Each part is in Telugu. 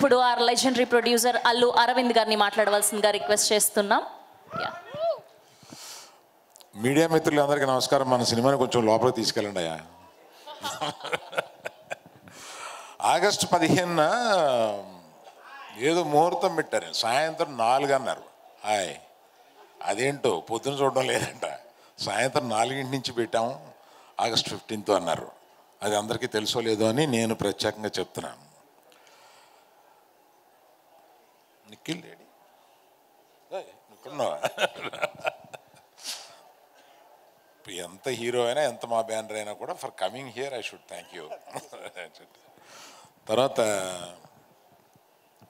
ఇప్పుడు our legendary producer Allu Aravind గారిని మాట్లాడవలసిందిగా రిక్వెస్ట్ చేస్తున్నాం. మీడియా మిత్రులందరికీ నమస్కారం. మన సినిమాని కొంచెం లోపలికి తీసుకెళ్ళండి అయ్యా. ఆగస్టు 15న ఏదో ముహూర్తం పెట్టారు, సాయంత్రం 4 అన్నారు. అదేంటో పొద్దున చూడడం లేదంట, సాయంత్రం 4 నుంచి పెట్టాము, ఆగస్ట్ 15th అన్నారు. అది అందరికీ తెలుసో లేదో అని నేను ప్రత్యేకంగా చెప్తున్నాను. నిఖిల్ లేడీ నువ్వుకున్నావా? ఎంత హీరో అయినా ఎంత మా బ్యానర్ అయినా కూడా for coming here I should thank you. తర్వాత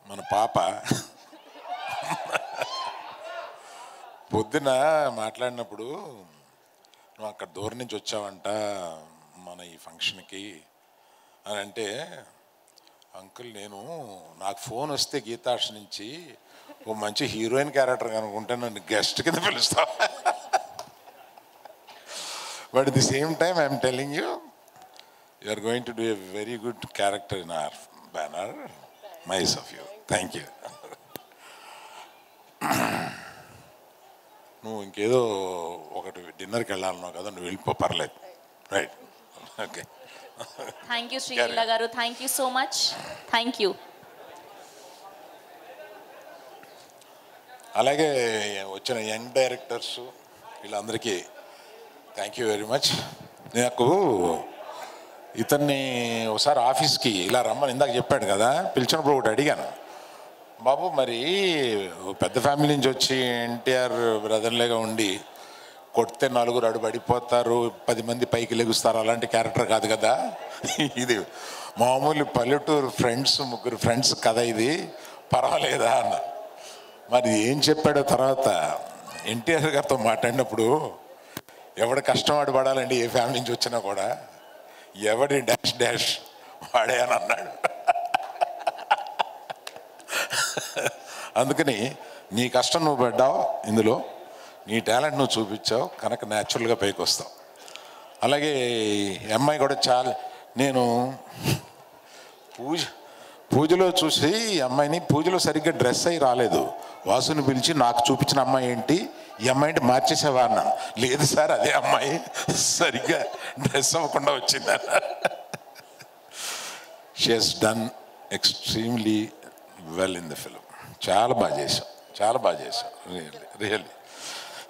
మన పాప పొద్దున మాట్లాడినప్పుడు, నువ్వు అక్కడ దూరం నుంచి వచ్చావంట మన ఈ ఫంక్షన్కి అని అంటే, అంకుల్ నాకు ఫోన్ వస్తే గీతాష్ నుంచి ఓ మంచి హీరోయిన్ క్యారెక్టర్ కనుకుంటే నన్ను గెస్ట్ కింద పిలుస్తావు. But at the same time I am telling you, you are going to do a very good character in our banner. Nice of you. Thank you. నువ్వు ఇంకేదో ఒకటి డిన్నర్కి వెళ్ళాలన్నావు కదా, నువ్వు వెళ్ళిపో, పర్లేదు. Right, okay. Thank you Sreeleela గారు, thank you so much. Thank you. అలాగే వచ్చిన యంగ్ డైరెక్టర్స్ వీళ్ళందరికీ థ్యాంక్ యూ వెరీ మచ్. నాకు ఇతన్ని ఒకసారి ఆఫీస్కి ఇలా రమ్మని ఇందాక చెప్పాడు కదా, పిలిచినప్పుడు ఒకటి అడిగాను, బాబు మరి పెద్ద ఫ్యామిలీ నుంచి వచ్చి ఎన్టీఆర్ బ్రదర్లేగా ఉండి కొడితే 4 అడుపడిపోతారు, 10 మంది పైకి లెగుస్తారు, అలాంటి క్యారెక్టర్ కాదు కదా ఇది, మామూలు పల్లెటూరు ఫ్రెండ్స్, 3 ఫ్రెండ్స్ కదా, ఇది పర్వాలేదా అన్న. మరి ఏం చెప్పాడో తర్వాత ఎన్టీఆర్ గారితో మాట్లాడినప్పుడు, ఎవడి కష్టం వాడు పడాలండి, ఏ ఫ్యామిలీ నుంచి వచ్చినా కూడా, ఎవడి డాష్ డాష్ వాడే అని అన్నాడు. అందుకని నీ కష్టం నువ్వు పడ్డావు, ఇందులో నీ టాలెంట్ నువ్వు చూపించావు కనుక న్యాచురల్గా పైకి వస్తావు. అలాగే అమ్మాయి కూడా చాలా, నేను పూజలో చూసి అమ్మాయిని, పూజలో సరిగ్గా డ్రెస్ అయ్యి రాలేదు, వాసుని పిలిచి నాకు చూపించిన అమ్మాయి ఏంటి, ఈ అమ్మాయిని మార్చేసేవా అన్నాను. లేదు సార్, అదే అమ్మాయి సరిగ్గా డ్రెస్ అవ్వకుండా వచ్చింది. She has done extremely well in the film. చాలా బాగా చేశాం, చాలా బాగా చేశాం, రియల్లీ.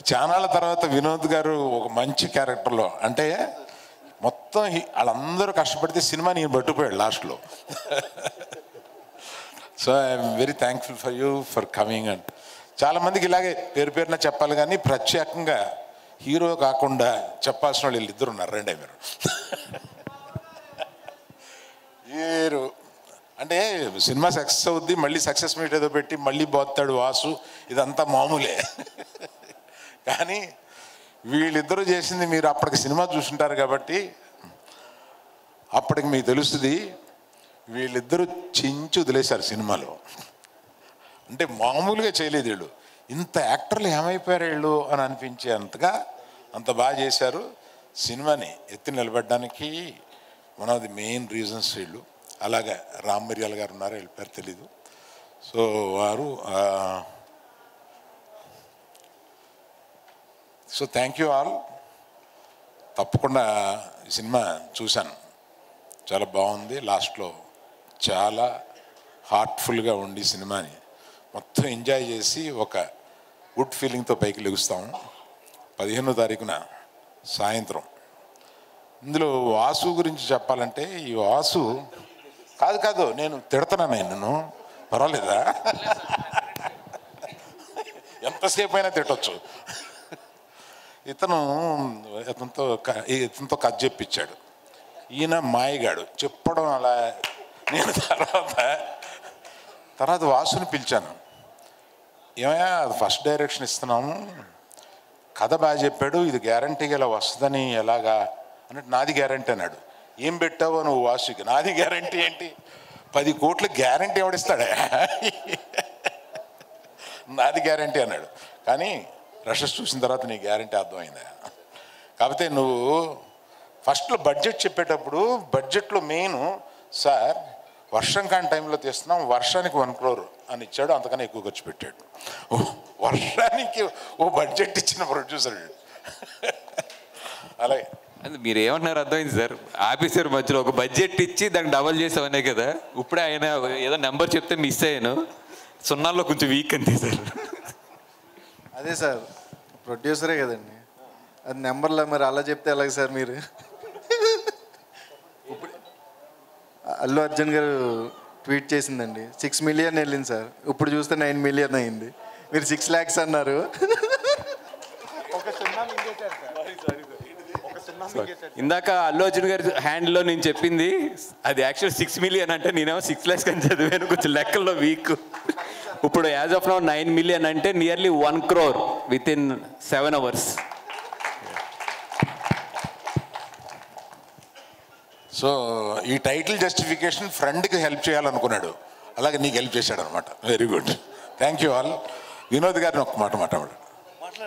చానాళ్ళ తర్వాత వినోద్ గారు ఒక మంచి క్యారెక్టర్లో, అంటే మొత్తం వాళ్ళందరూ కష్టపడితే సినిమా నేను పట్టుకుపోయాడు లాస్ట్లో. So I'm very thankful for you for coming. And చాలామందికి ఇలాగే పేరున చెప్పాలి, కానీ ప్రత్యేకంగా హీరో కాకుండా చెప్పాల్సిన వాళ్ళు వీళ్ళిద్దరు ఉన్నారు. రెండే మీరు అంటే సినిమా సక్సెస్ అవుద్ది, మళ్ళీ సక్సెస్ మీట్ ఏదో పెట్టి మళ్ళీ పోతాడు వాసు, ఇదంతా మామూలే. కానీ వీళ్ళిద్దరూ చేసింది మీరు అప్పటికి సినిమా చూసుంటారు కాబట్టి అప్పటికి మీకు తెలుస్తుంది, వీళ్ళిద్దరూ చించి వదిలేశారు సినిమాలో. అంటే మామూలుగా చేయలేదు వీళ్ళు, ఇంత యాక్టర్లు ఏమైపోయారు వీళ్ళు అని అనిపించేంతగా అంత బాగా చేశారు. సినిమాని ఎత్తి నిలబెట్టడానికి one of the main reasons వీళ్ళు. అలాగే రామ్ మిర్యాల గారు ఉన్నారు, వీళ్ళ పేరు తెలీదు. సో వారు, సో థ్యాంక్ యూ ఆల్. తప్పకుండా ఈ సినిమా చూశాను, చాలా బాగుంది. లాస్ట్లో చాలా హార్ట్ఫుల్గా ఉండి సినిమాని మొత్తం ఎంజాయ్ చేసి ఒక గుడ్ ఫీలింగ్తో పైకి లెగుస్తాము. 15వ తారీఖున సాయంత్రం. ఇందులో వాసు గురించి చెప్పాలంటే, ఈ వాసు కాదు నేను తిడతాను, నేను పర్వాలేదా, ఎంతసేపు అయినా తిట్టచ్చు. ఇతనితో కథ చెప్పించాడు, ఈయన మాయగాడు చెప్పడం. అలా నేను తర్వాత వాసుని పిలిచాను, ఏమయ్యా అది ఫస్ట్ డైరెక్షన్ ఇస్తున్నాము, కథ బాగా చెప్పాడు, ఇది గ్యారంటీగా ఇలా వస్తుందని ఎలాగా అన్నట్టు, నాది గ్యారంటీ అన్నాడు. ఏం పెట్టావో నువ్వు వాసుకి? నాది గ్యారంటీ ఏంటి, 10 కోట్ల గ్యారంటీ ఎవడిస్తాడా, నాది గ్యారంటీ అన్నాడు. కానీ రషెస్ చూసిన తర్వాత నీ గ్యారంటీ అర్థమైందా? కాకపోతే నువ్వు ఫస్ట్లో బడ్జెట్ చెప్పేటప్పుడు, బడ్జెట్లో మెయిన్ సార్ వర్షం కాని టైంలో తీస్తున్నాం, వర్షానికి 1 crore అని ఇచ్చాడు, అంతకన్నా ఎక్కువ ఖర్చు పెట్టాడు. వర్షానికి ఓ బడ్జెట్ ఇచ్చిన ప్రొడ్యూసర్. అలాగే అది మీరు ఏమన్నారు అర్థమైంది సార్. ఆఫీసర్ మధ్యలో ఒక బడ్జెట్ ఇచ్చి దాన్ని డబల్ చేసామనే కదా. ఇప్పుడే ఆయన ఏదో నెంబర్ చెప్తే మిస్ అయ్యాను, 0లో కొంచెం వీక్ అంతే సార్. అదే సార్, ప్రొడ్యూసరే కదండి, అది నెంబర్లో మరి అలా చెప్తే ఎలాగ సార్ మీరు? ఇప్పుడు అల్లు అర్జున్ గారు ట్వీట్ చేసిందండి, 6 million వెళ్ళింది సార్, ఇప్పుడు చూస్తే 9 million అయింది. మీరు 6 lakhs అన్నారు. ఇందాక అల్లు అర్జున్ గారి హ్యాండ్లో నేను చెప్పింది అది యాక్చువల్ 6 million అంటే నేనేమో 6 lakhs అని చదివాను, కొంచెం లెక్కల్లో వీక్. ఇప్పుడు యాజ్ ఆఫ్ నౌ 9 million అంటే nearly 1 crore with in 7 hours. So ఈ టైటిల్ జస్టిఫికేషన్ ఫ్రెండ్కి హెల్ప్ చేయాలనుకున్నాడు, అలాగే నీకు హెల్ప్ చేశాడు అనమాట. Very good, thank you all. Vinod గారిని ఒక్క మాట మాట్లాడు.